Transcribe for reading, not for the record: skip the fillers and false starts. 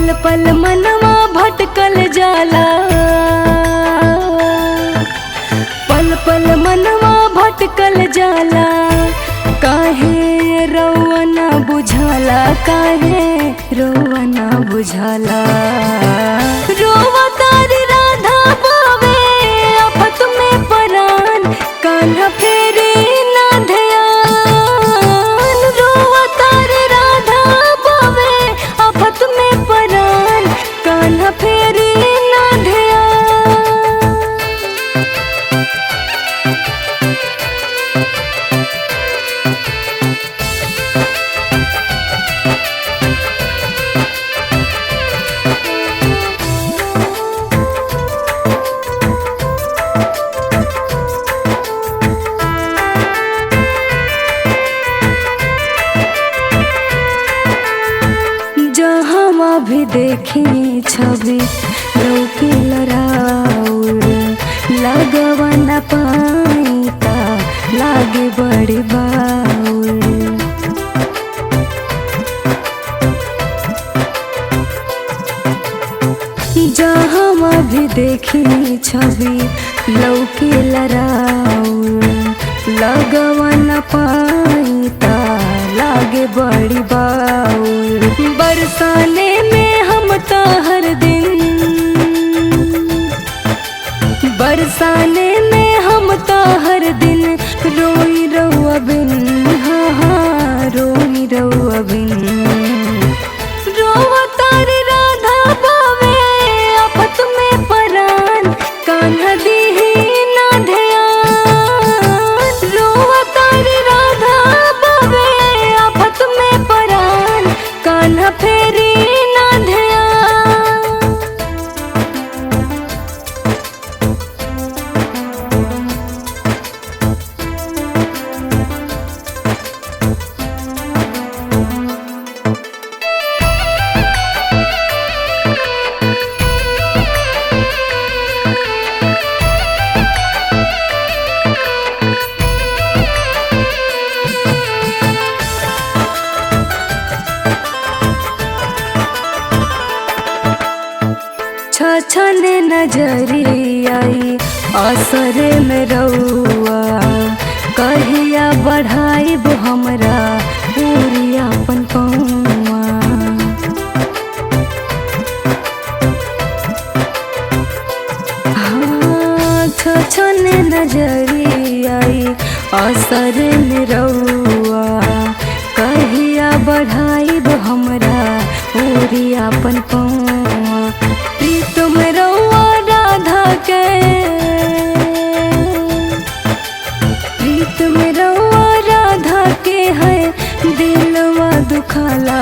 पल पल मनवा भटकल जाला, पल पल मनवा भटकल जाला। काहे रउआ ना बुझाला, काहे रउआ ना बुझाला। रोवा तारी राधा पावे आफत में परान, कान्हा फेरी ना ध्यान। रोवा तारी राधा पावे आफत में परान, कान्हा फेरी ना ध्यान। जहाँ भी देखी छवि लौकी लराउर, लगवा न पाई ता लागे बड़ी बाउर। जहाँ भी देखी छवि लौकी लराउर, लगवा न पाई ता लागे बड़ी बाउर। बरसाने में हम ता हर दिन, बरसाने में हम ता हर दिन रोई रउआ बिन। हाँ हाँ रोई रउआ बिन। रोवा तारी राधा पावे आफत में परान, कान्हा दीही ना ध्यान। रोवा तारी राधा पावे आफत में परान, कान्हा फेरी ना ध्यान। छछने नजरियाई असरे में रउआ, कहिया बढ़ाइब हमरा पूरी अपन पौआ। हाँ छछने नजरियाई असरे में रउआ, कहिया बढ़ाइब हमरा पूरी अपन पौआ। प्रीतम रउआ राधा के, प्रीतम रउआ राधा के है दिलवा दुखाला।